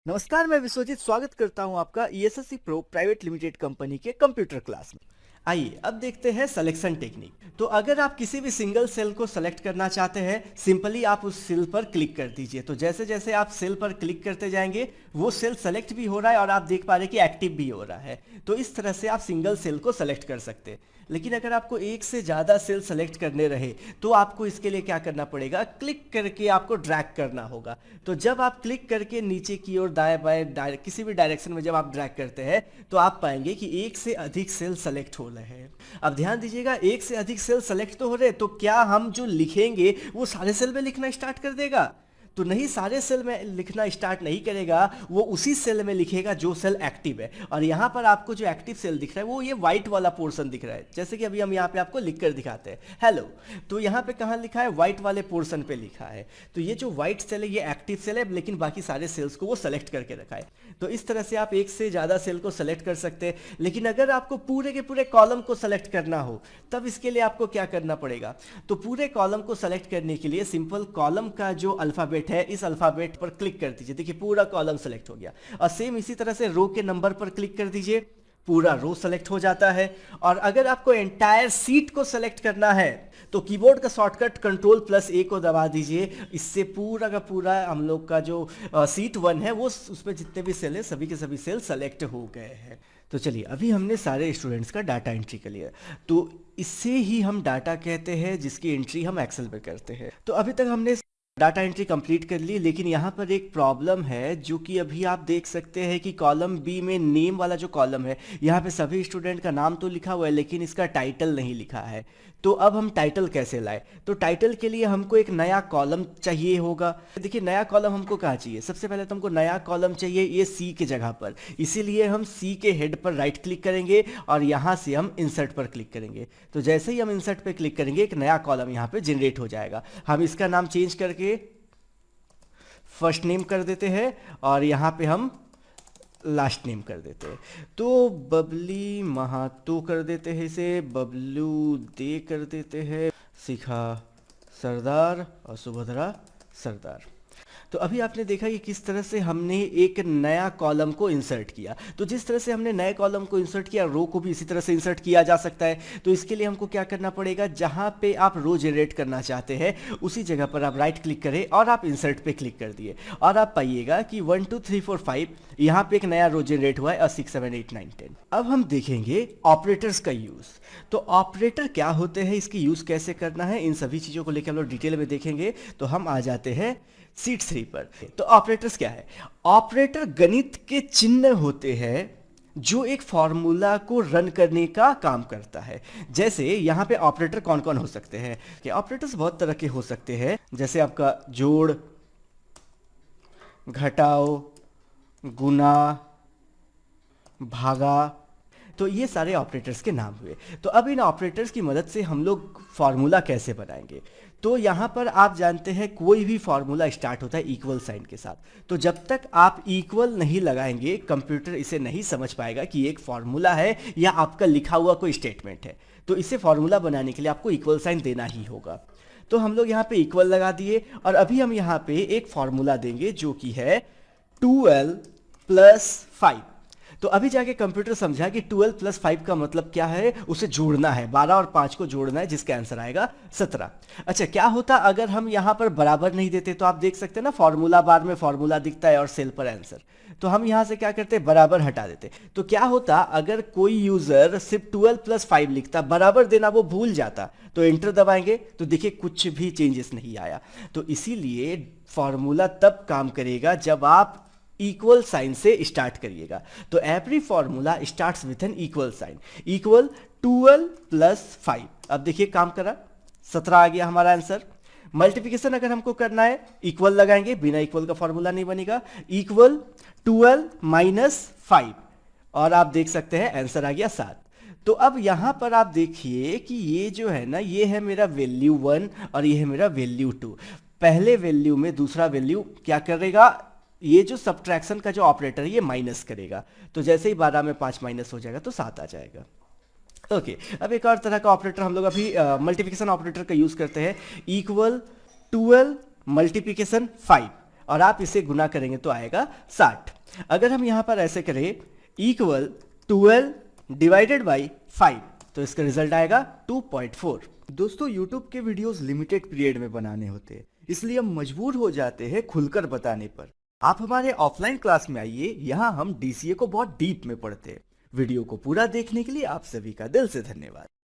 नमस्कार, मैं विश्वजीत स्वागत करता हूं आपका ईएसएससी प्रो प्राइवेट लिमिटेड कंपनी के कंप्यूटर क्लास में। आइए अब देखते हैं सिलेक्शन टेक्निक। तो अगर आप किसी भी सिंगल सेल को सेलेक्ट करना चाहते हैं, सिंपली आप उस सेल पर क्लिक कर दीजिए। तो जैसे जैसे आप सेल पर क्लिक करते जाएंगे वो सेल सेलेक्ट भी हो रहा है और आप देख पा रहे हैं कि एक्टिव भी हो रहा है। तो इस तरह से आप सिंगल सेल को सेलेक्ट कर सकते हैं। लेकिन अगर आपको एक से ज़्यादा सेल सेलेक्ट करने रहे तो आपको इसके लिए क्या करना पड़ेगा, क्लिक करके आपको ड्रैग करना होगा। तो जब आप क्लिक करके नीचे की ओर दाएं बाएं किसी भी डायरेक्शन में जब आप ड्रैग करते हैं तो आप पाएंगे कि एक से अधिक सेल सेलेक्ट हो रहे हैं। अब ध्यान दीजिएगा, एक से अधिक सेल सेलेक्ट तो हो रहे, तो क्या हम जो लिखेंगे वो सारे सेल में लिखना स्टार्ट कर देगा? तो नहीं, सारे सेल में लिखना स्टार्ट नहीं करेगा, वो उसी सेल में लिखेगा जो सेल एक्टिव है। और यहाँ पर आपको जो एक्टिव सेल दिख रहा है वो ये व्हाइट वाला पोर्शन दिख रहा है। जैसे कि अभी हम यहाँ पे आपको लिख कर दिखाते हैं हेलो, तो यहाँ पे कहाँ लिखा है, व्हाइट वाले पोर्शन पे लिखा है। तो ये जो व्हाइट सेल है ये एक्टिव सेल है, लेकिन बाकी सारे सेल्स को वो सेलेक्ट करके रखा है। तो इस तरह से आप एक से ज़्यादा सेल को सेलेक्ट कर सकते हैं। लेकिन अगर आपको पूरे के पूरे कॉलम को सेलेक्ट करना हो तब इसके लिए आपको क्या करना पड़ेगा? तो पूरे कॉलम को सेलेक्ट करने के लिए सिंपल कॉलम का जो अल्फ़ाबेट है इस अल्फ़ाबेट पर क्लिक कर दीजिए। देखिए पूरा कॉलम सेलेक्ट हो गया। और सेम इसी तरह से रो के नंबर पर क्लिक कर दीजिए, पूरा रो सेलेक्ट हो जाता है। और अगर आपको एंटायर सीट को सेलेक्ट करना है तो कीबोर्ड का शॉर्टकट कंट्रोल+A को दबा दीजिए। इससे पूरा का पूरा हम लोग का जो सीट 1 है वो उसमें जितने भी सेल है सभी के सभी सेल सेलेक्ट हो गए हैं। तो चलिए, अभी हमने सारे स्टूडेंट्स का डाटा एंट्री कर लिया। तो इससे ही हम डाटा कहते हैं जिसकी एंट्री हम एक्सेल में करते हैं। तो अभी तक हमने डाटा एंट्री कंप्लीट कर ली, लेकिन यहाँ पर एक प्रॉब्लम है जो कि अभी आप देख सकते हैं कि कॉलम बी में नेम वाला जो कॉलम है यहाँ पे सभी स्टूडेंट का नाम तो लिखा हुआ है लेकिन इसका टाइटल नहीं लिखा है। तो अब हम टाइटल कैसे लाए? तो टाइटल के लिए हमको एक नया कॉलम चाहिए होगा। देखिए नया कॉलम हमको कहाँ चाहिए? सबसे पहले तो हमको नया कॉलम चाहिए ये सी के जगह पर। इसीलिए हम सी के हेड पर राइट क्लिक करेंगे और यहाँ से हम इंसर्ट पर क्लिक करेंगे। तो जैसे ही हम इंसर्ट पर क्लिक करेंगे एक नया कॉलम यहाँ पे जनरेट हो जाएगा। हम इसका नाम चेंज करके फर्स्ट नेम कर देते हैं और यहाँ पे हम लास्ट नेम कर देते हैं। तो बबली महातो कर देते हैं, इसे बबलू दे कर देते हैं, शिखा सरदार और सुभद्रा सरदार। तो अभी आपने देखा कि किस तरह से हमने एक नया कॉलम को इंसर्ट किया। तो जिस तरह से हमने नए कॉलम को इंसर्ट किया, रो को भी इसी तरह से इंसर्ट किया जा सकता है। तो इसके लिए हमको क्या करना पड़ेगा, जहां पे आप रो जनरेट करना चाहते हैं उसी जगह पर आप राइट क्लिक करें और आप इंसर्ट पे क्लिक कर दिए और आप पाइएगा कि 1 2 3 4 5 यहाँ पे एक नया रो जनरेट हुआ है और 6 7 8 9 10। अब हम देखेंगे ऑपरेटर्स का यूज। तो ऑपरेटर क्या होते हैं, इसकी यूज कैसे करना है, इन सभी चीजों को लेकर हम लोग डिटेल में देखेंगे। तो हम आ जाते हैं सीट 3 पर। तो ऑपरेटर्स क्या है? ऑपरेटर गणित के चिन्ह होते हैं जो एक फॉर्मूला को रन करने का काम करता है। जैसे यहाँ पे ऑपरेटर कौन कौन हो सकते हैं? कि ऑपरेटर्स बहुत तरह के हो सकते हैं, जैसे आपका जोड़, घटाओ, गुना, भागा। तो ये सारे ऑपरेटर्स के नाम हुए। तो अब इन ऑपरेटर्स की मदद से हम लोग फार्मूला कैसे बनाएंगे? तो यहाँ पर आप जानते हैं कोई भी फार्मूला स्टार्ट होता है इक्वल साइन के साथ। तो जब तक आप इक्वल नहीं लगाएंगे कंप्यूटर इसे नहीं समझ पाएगा कि एक फार्मूला है या आपका लिखा हुआ कोई स्टेटमेंट है। तो इसे फार्मूला बनाने के लिए आपको इक्वल साइन देना ही होगा। तो हम लोग यहाँ पे इक्वल लगा दिए और अभी हम यहाँ पे एक फार्मूला देंगे जो कि है 12 + 5। तो अभी जाके कंप्यूटर समझा कि 12 + 5 का मतलब क्या है, उसे जोड़ना है, 12 और 5 को जोड़ना है जिसका आंसर आएगा 17। अच्छा, क्या होता अगर हम यहाँ पर बराबर नहीं देते? तो आप देख सकते हैं ना फॉर्मूला बार में फॉर्मूला दिखता है और सेल पर आंसर। तो हम यहाँ से क्या करते, बराबर हटा देते। तो क्या होता अगर कोई यूजर सिर्फ 12 + 5 लिखता, बराबर देना वो भूल जाता, तो एंटर दबाएंगे तो देखिए कुछ भी चेंजेस नहीं आया। तो इसीलिए फॉर्मूला तब काम करेगा जब आप इक्वल साइन से स्टार्ट करिएगा। तो every formula starts with an equal sign. Equal 12 + 5। अब देखिए काम करा, 17 आ गया हमारा आंसर। मल्टीप्लिकेशन अगर हमको करना है इक्वल लगाएंगे, बिना इक्वल का फॉर्मूला नहीं बनेगा। इक्वल 12 - 5 और आप देख सकते हैं आंसर आ गया 7। तो अब यहां पर आप देखिए कि ये जो है ना, ये है मेरा वैल्यू 1 और ये है मेरा वैल्यू 2। पहले वैल्यू में दूसरा वैल्यू क्या करेगा, ये जो सब्ट्रैक्शन का जो ऑपरेटर है ये माइनस करेगा। तो जैसे ही 12 में 5 माइनस हो जाएगा तो 7 आ जाएगा। ओके, अब एक और तरह का ऑपरेटर हम लोग अभी मल्टीप्लिकेशन ऑपरेटर का यूज करते हैं। इक्वल 12 × 5 और आप इसे गुना करेंगे तो आएगा 60। अगर हम यहाँ पर ऐसे करें इक्वल 12 डिवाइडेड बाई 5 तो इसका रिजल्ट आएगा 2.4। दोस्तों YouTube के वीडियोस लिमिटेड पीरियड में बनाने होते हैं, इसलिए हम मजबूर हो जाते हैं खुलकर बताने पर। आप हमारे ऑफलाइन क्लास में आइए, यहाँ हम DCA को बहुत डीप में पढ़ते हैं। वीडियो को पूरा देखने के लिए आप सभी का दिल से धन्यवाद।